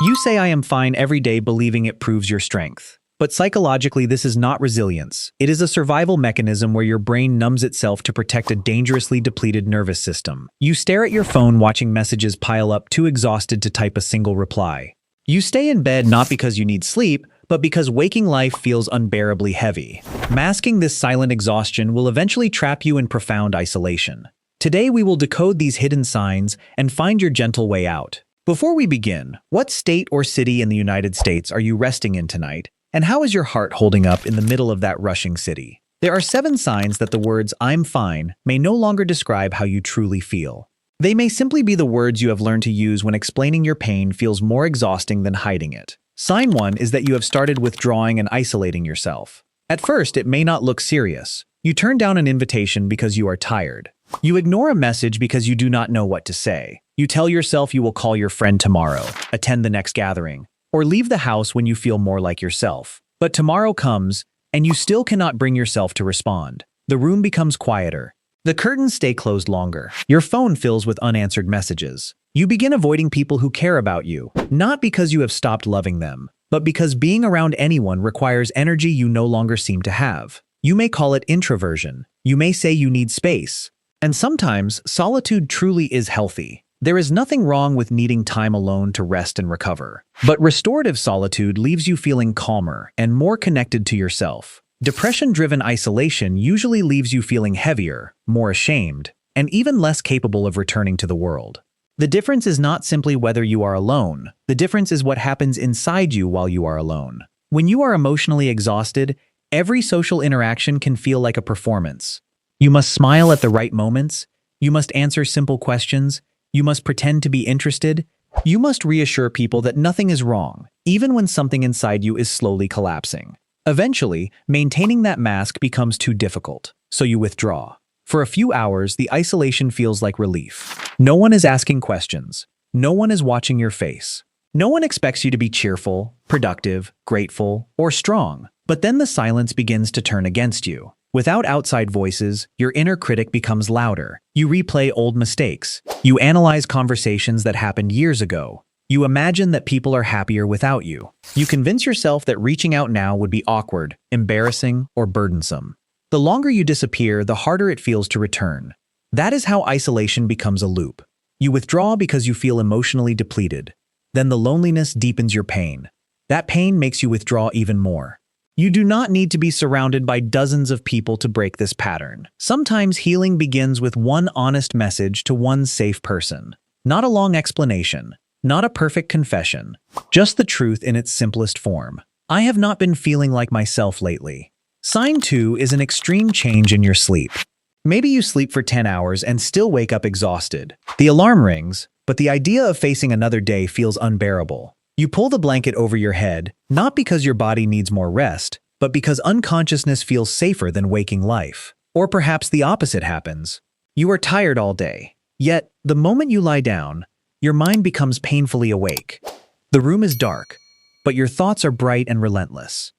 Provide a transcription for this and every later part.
You say I am fine every day believing it proves your strength. But psychologically, this is not resilience. It is a survival mechanism where your brain numbs itself to protect a dangerously depleted nervous system. You stare at your phone watching messages pile up, too exhausted to type a single reply. You stay in bed not because you need sleep, but because waking life feels unbearably heavy. Masking this silent exhaustion will eventually trap you in profound isolation. Today we will decode these hidden signs and find your gentle way out. Before we begin, what state or city in the United States are you resting in tonight? And how is your heart holding up in the middle of that rushing city? There are 7 signs that the words "I'm fine" may no longer describe how you truly feel. They may simply be the words you have learned to use when explaining your pain feels more exhausting than hiding it. Sign 1 is that you have started withdrawing and isolating yourself. At first, it may not look serious. You turn down an invitation because you are tired. You ignore a message because you do not know what to say. You tell yourself you will call your friend tomorrow, attend the next gathering, or leave the house when you feel more like yourself. But tomorrow comes, and you still cannot bring yourself to respond. The room becomes quieter. The curtains stay closed longer. Your phone fills with unanswered messages. You begin avoiding people who care about you, not because you have stopped loving them, but because being around anyone requires energy you no longer seem to have. You may call it introversion. You may say you need space. And sometimes, solitude truly is healthy. There is nothing wrong with needing time alone to rest and recover. But restorative solitude leaves you feeling calmer and more connected to yourself. Depression-driven isolation usually leaves you feeling heavier, more ashamed, and even less capable of returning to the world. The difference is not simply whether you are alone. The difference is what happens inside you while you are alone. When you are emotionally exhausted, every social interaction can feel like a performance. You must smile at the right moments. You must answer simple questions. You must pretend to be interested. You must reassure people that nothing is wrong, even when something inside you is slowly collapsing. Eventually, maintaining that mask becomes too difficult, so you withdraw. For a few hours, the isolation feels like relief. No one is asking questions. No one is watching your face. No one expects you to be cheerful, productive, grateful, or strong. But then the silence begins to turn against you. Without outside voices, your inner critic becomes louder. You replay old mistakes. You analyze conversations that happened years ago. You imagine that people are happier without you. You convince yourself that reaching out now would be awkward, embarrassing, or burdensome. The longer you disappear, the harder it feels to return. That is how isolation becomes a loop. You withdraw because you feel emotionally depleted. Then the loneliness deepens your pain. That pain makes you withdraw even more. You do not need to be surrounded by dozens of people to break this pattern. Sometimes healing begins with one honest message to one safe person. Not a long explanation, not a perfect confession, just the truth in its simplest form. I have not been feeling like myself lately. Sign 2 is an extreme change in your sleep. Maybe you sleep for 10 hours and still wake up exhausted. The alarm rings, but the idea of facing another day feels unbearable. You pull the blanket over your head, not because your body needs more rest, but because unconsciousness feels safer than waking life. Or perhaps the opposite happens. You are tired all day, yet the moment you lie down, your mind becomes painfully awake. The room is dark, but your thoughts are bright and relentless.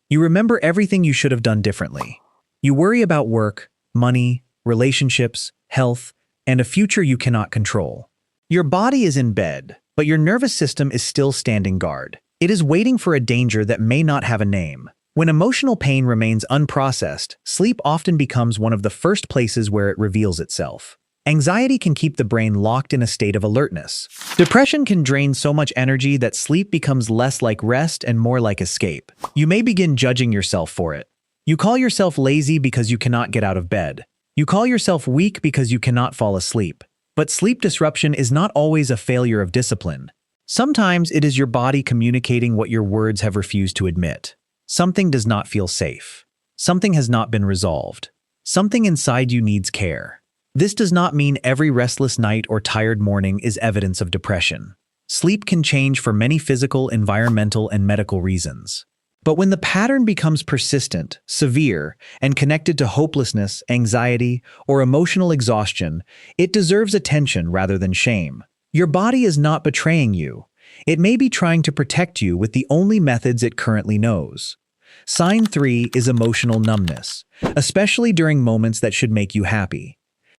You remember everything you should have done differently. You worry about work, money, relationships, health, and a future you cannot control. Your body is in bed, but your nervous system is still standing guard. It is waiting for a danger that may not have a name. When emotional pain remains unprocessed, sleep often becomes one of the first places where it reveals itself. Anxiety can keep the brain locked in a state of alertness. Depression can drain so much energy that sleep becomes less like rest and more like escape. You may begin judging yourself for it. You call yourself lazy because you cannot get out of bed. You call yourself weak because you cannot fall asleep. But sleep disruption is not always a failure of discipline. Sometimes it is your body communicating what your words have refused to admit. Something does not feel safe. Something has not been resolved. Something inside you needs care. This does not mean every restless night or tired morning is evidence of depression. Sleep can change for many physical, environmental, and medical reasons. But when the pattern becomes persistent, severe, and connected to hopelessness, anxiety, or emotional exhaustion, it deserves attention rather than shame. Your body is not betraying you. It may be trying to protect you with the only methods it currently knows. Sign 3 is emotional numbness, especially during moments that should make you happy.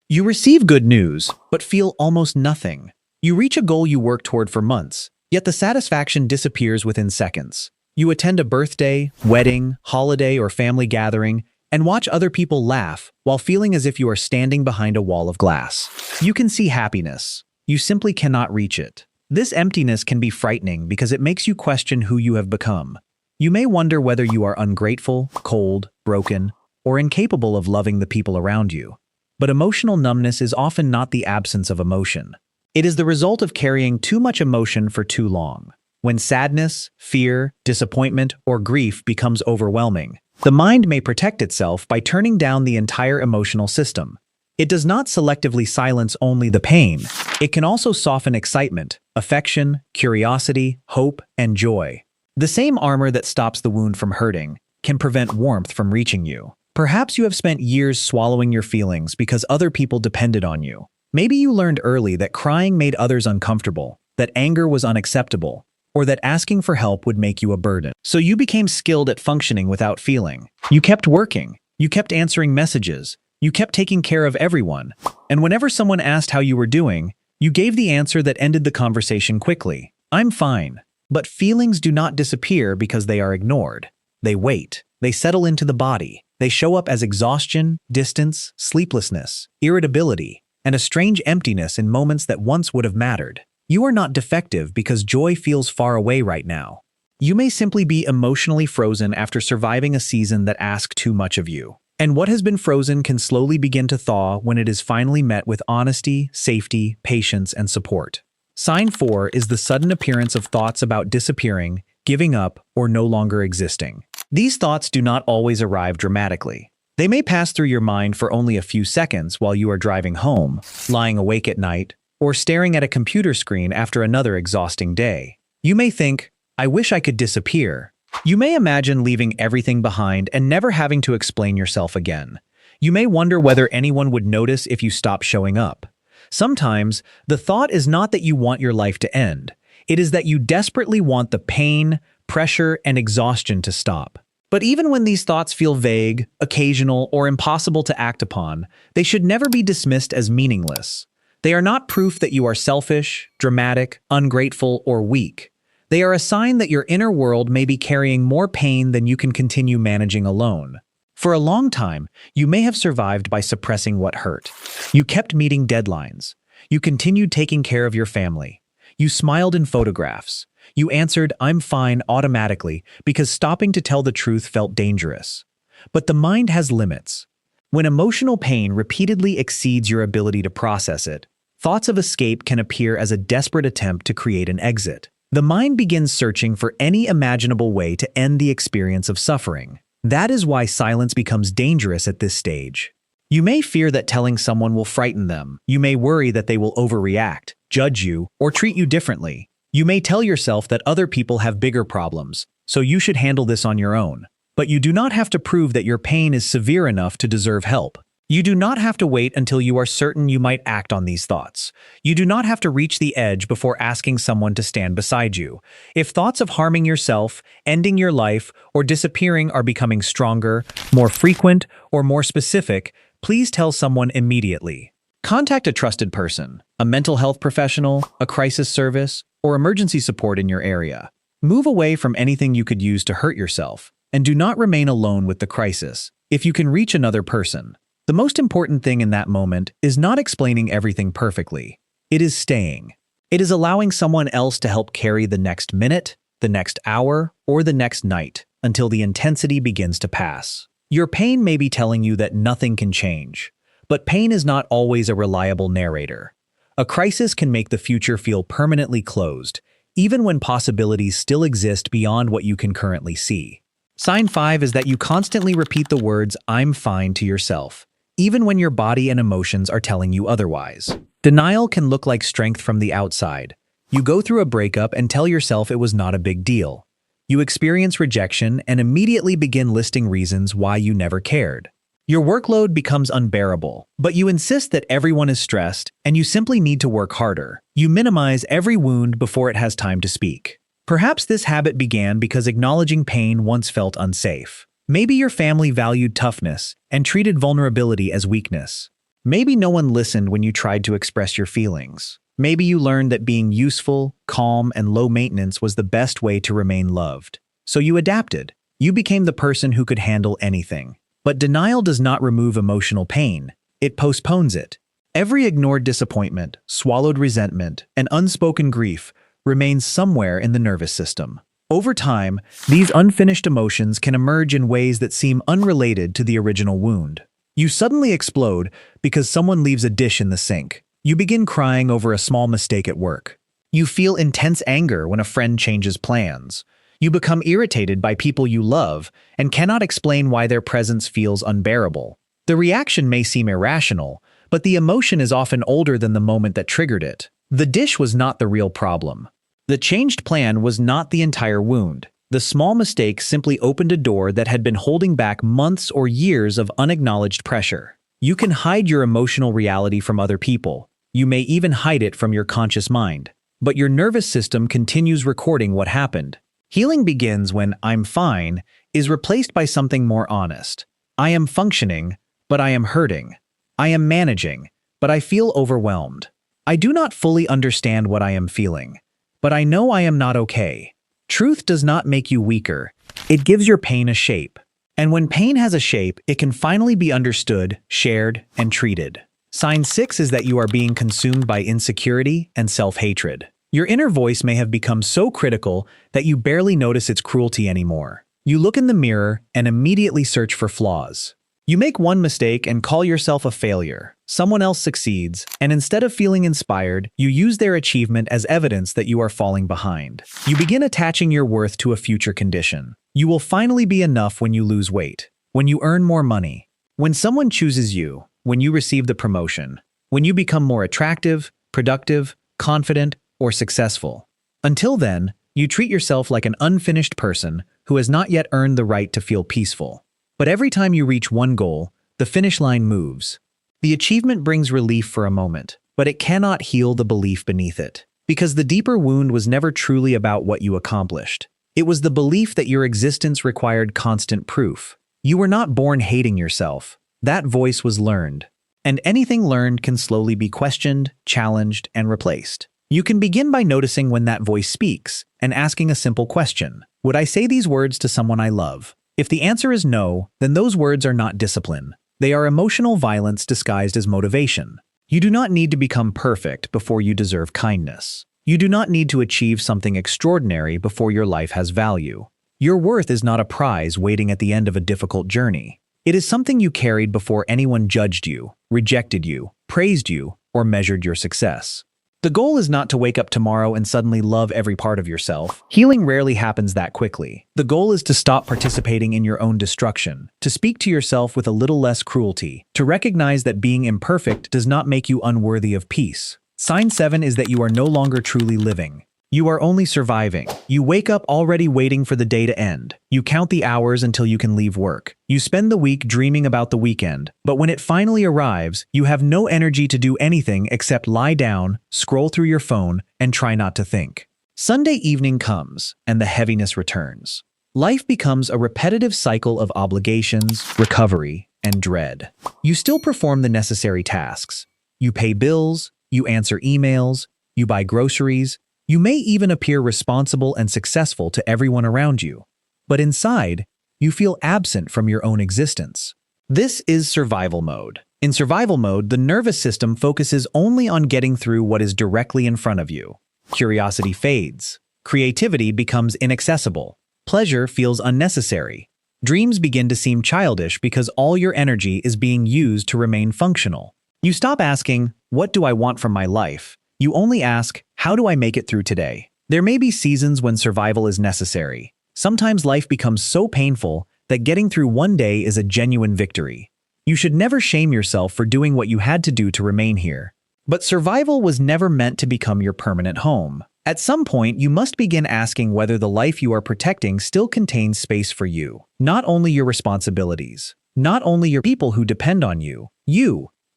You receive good news, but feel almost nothing. You reach a goal you worked toward for months, Yet the satisfaction disappears within seconds. You attend a birthday, wedding, holiday, or family gathering and watch other people laugh while feeling as if you are standing behind a wall of glass. You can see happiness. You simply cannot reach it. This emptiness can be frightening because it makes you question who you have become. You may wonder whether you are ungrateful, cold, broken, or incapable of loving the people around you. But emotional numbness is often not the absence of emotion. It is the result of carrying too much emotion for too long. When sadness, fear, disappointment, or grief becomes overwhelming, the mind may protect itself by turning down the entire emotional system. It does not selectively silence only the pain. It can also soften excitement, affection, curiosity, hope, and joy. The same armor that stops the wound from hurting can prevent warmth from reaching you. Perhaps you have spent years swallowing your feelings because other people depended on you. Maybe you learned early that crying made others uncomfortable, that anger was unacceptable, or that asking for help would make you a burden. So you became skilled at functioning without feeling. You kept working. You kept answering messages. You kept taking care of everyone. And whenever someone asked how you were doing, you gave the answer that ended the conversation quickly. I'm fine. But feelings do not disappear because they are ignored. They wait. They settle into the body. They show up as exhaustion, distance, sleeplessness, irritability, and a strange emptiness in moments that once would have mattered. You are not defective because joy feels far away right now. You may simply be emotionally frozen after surviving a season that asked too much of you. And what has been frozen can slowly begin to thaw when it is finally met with honesty, safety, patience, and support. Sign 4 is the sudden appearance of thoughts about disappearing, giving up, or no longer existing. These thoughts do not always arrive dramatically. They may pass through your mind for only a few seconds while you are driving home, lying awake at night, or staring at a computer screen after another exhausting day. You may think, I wish I could disappear. You may imagine leaving everything behind and never having to explain yourself again. You may wonder whether anyone would notice if you stop showing up. Sometimes, the thought is not that you want your life to end. It is that you desperately want the pain, pressure, and exhaustion to stop. But even when these thoughts feel vague, occasional, or impossible to act upon, they should never be dismissed as meaningless. They are not proof that you are selfish, dramatic, ungrateful, or weak. They are a sign that your inner world may be carrying more pain than you can continue managing alone. For a long time, you may have survived by suppressing what hurt. You kept meeting deadlines. You continued taking care of your family. You smiled in photographs. You answered, I'm fine, automatically because stopping to tell the truth felt dangerous. But the mind has limits. When emotional pain repeatedly exceeds your ability to process it, thoughts of escape can appear as a desperate attempt to create an exit. The mind begins searching for any imaginable way to end the experience of suffering. That is why silence becomes dangerous at this stage. You may fear that telling someone will frighten them. You may worry that they will overreact, judge you, or treat you differently. You may tell yourself that other people have bigger problems, so you should handle this on your own. But you do not have to prove that your pain is severe enough to deserve help. You do not have to wait until you are certain you might act on these thoughts. You do not have to reach the edge before asking someone to stand beside you. If thoughts of harming yourself, ending your life, or disappearing are becoming stronger, more frequent, or more specific, please tell someone immediately. Contact a trusted person, a mental health professional, a crisis service, or emergency support in your area. Move away from anything you could use to hurt yourself, and do not remain alone with the crisis. If you can reach another person, the most important thing in that moment is not explaining everything perfectly. It is staying. It is allowing someone else to help carry the next minute, the next hour, or the next night until the intensity begins to pass. Your pain may be telling you that nothing can change, but pain is not always a reliable narrator. A crisis can make the future feel permanently closed, even when possibilities still exist beyond what you can currently see. Sign 5 is that you constantly repeat the words, I'm fine to yourself, even when your body and emotions are telling you otherwise. Denial can look like strength from the outside. You go through a breakup and tell yourself it was not a big deal. You experience rejection and immediately begin listing reasons why you never cared. Your workload becomes unbearable, but you insist that everyone is stressed and you simply need to work harder. You minimize every wound before it has time to speak. Perhaps this habit began because acknowledging pain once felt unsafe. Maybe your family valued toughness and treated vulnerability as weakness. Maybe no one listened when you tried to express your feelings. Maybe you learned that being useful, calm, and low maintenance was the best way to remain loved. So you adapted. You became the person who could handle anything. But denial does not remove emotional pain. It postpones it. Every ignored disappointment, swallowed resentment, and unspoken grief remains somewhere in the nervous system. Over time, these unfinished emotions can emerge in ways that seem unrelated to the original wound. You suddenly explode because someone leaves a dish in the sink. You begin crying over a small mistake at work. You feel intense anger when a friend changes plans. You become irritated by people you love and cannot explain why their presence feels unbearable. The reaction may seem irrational, but the emotion is often older than the moment that triggered it. The dish was not the real problem. The changed plan was not the entire wound. The small mistake simply opened a door that had been holding back months or years of unacknowledged pressure. You can hide your emotional reality from other people. You may even hide it from your conscious mind. But your nervous system continues recording what happened. Healing begins when "I'm fine" is replaced by something more honest. I am functioning, but I am hurting. I am managing, but I feel overwhelmed. I do not fully understand what I am feeling, but I know I am not okay. Truth does not make you weaker. It gives your pain a shape. And when pain has a shape, it can finally be understood, shared, and treated. Sign 6 is that you are being consumed by insecurity and self-hatred. Your inner voice may have become so critical that you barely notice its cruelty anymore. You look in the mirror and immediately search for flaws. You make one mistake and call yourself a failure. Someone else succeeds, and instead of feeling inspired, you use their achievement as evidence that you are falling behind. You begin attaching your worth to a future condition. You will finally be enough when you lose weight, when you earn more money, when someone chooses you, when you receive the promotion, when you become more attractive, productive, confident, or successful. Until then, you treat yourself like an unfinished person who has not yet earned the right to feel peaceful. But every time you reach one goal, the finish line moves. The achievement brings relief for a moment, but it cannot heal the belief beneath it. Because the deeper wound was never truly about what you accomplished. It was the belief that your existence required constant proof. You were not born hating yourself. That voice was learned. And anything learned can slowly be questioned, challenged, and replaced. You can begin by noticing when that voice speaks and asking a simple question. Would I say these words to someone I love? If the answer is no, then those words are not discipline. They are emotional violence disguised as motivation. You do not need to become perfect before you deserve kindness. You do not need to achieve something extraordinary before your life has value. Your worth is not a prize waiting at the end of a difficult journey. It is something you carried before anyone judged you, rejected you, praised you, or measured your success. The goal is not to wake up tomorrow and suddenly love every part of yourself. Healing rarely happens that quickly. The goal is to stop participating in your own destruction, to speak to yourself with a little less cruelty, to recognize that being imperfect does not make you unworthy of peace. Sign 7 is that you are no longer truly living. You are only surviving. You wake up already waiting for the day to end. You count the hours until you can leave work. You spend the week dreaming about the weekend. But when it finally arrives, you have no energy to do anything except lie down, scroll through your phone, and try not to think. Sunday evening comes, and the heaviness returns. Life becomes a repetitive cycle of obligations, recovery, and dread. You still perform the necessary tasks. You pay bills, you answer emails, you buy groceries. You may even appear responsible and successful to everyone around you, but inside, you feel absent from your own existence. This is survival mode. In survival mode, the nervous system focuses only on getting through what is directly in front of you. Curiosity fades. Creativity becomes inaccessible. Pleasure feels unnecessary. Dreams begin to seem childish because all your energy is being used to remain functional. You stop asking, "What do I want from my life?" You only ask, "How do I make it through today?" There may be seasons when survival is necessary. Sometimes life becomes so painful that getting through one day is a genuine victory. You should never shame yourself for doing what you had to do to remain here. But survival was never meant to become your permanent home. At some point, you must begin asking whether the life you are protecting still contains space for you. Not only your responsibilities, not only your people who depend on you.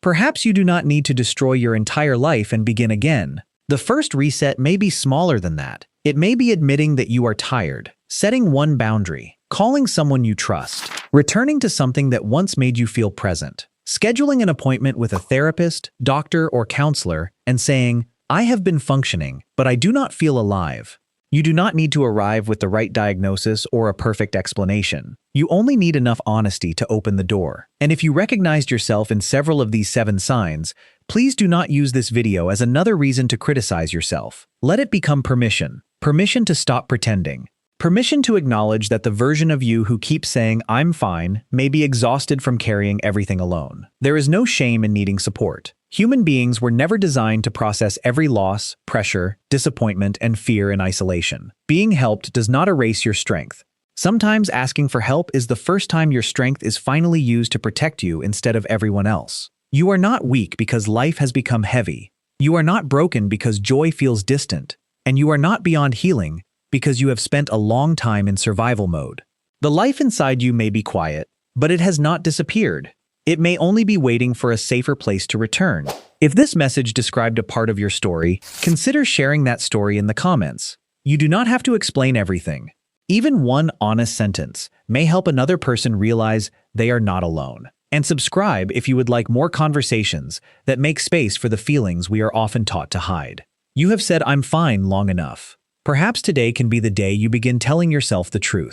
Perhaps you do not need to destroy your entire life and begin again. The first reset may be smaller than that. It may be admitting that you are tired, setting one boundary, calling someone you trust, returning to something that once made you feel present, scheduling an appointment with a therapist, doctor, or counselor, and saying, I have been functioning, but I do not feel alive. You do not need to arrive with the right diagnosis or a perfect explanation. You only need enough honesty to open the door. And if you recognized yourself in several of these 7 signs, please do not use this video as another reason to criticize yourself. Let it become permission. Permission to stop pretending. Permission to acknowledge that the version of you who keeps saying, "I'm fine," may be exhausted from carrying everything alone. There is no shame in needing support. Human beings were never designed to process every loss, pressure, disappointment, and fear in isolation. Being helped does not erase your strength. Sometimes asking for help is the first time your strength is finally used to protect you instead of everyone else. You are not weak because life has become heavy. You are not broken because joy feels distant. And you are not beyond healing because you have spent a long time in survival mode. The life inside you may be quiet, but it has not disappeared. It may only be waiting for a safer place to return. If this message described a part of your story, consider sharing that story in the comments. You do not have to explain everything. Even one honest sentence may help another person realize they are not alone. And subscribe if you would like more conversations that make space for the feelings we are often taught to hide. You have said "I'm fine" long enough. Perhaps today can be the day you begin telling yourself the truth.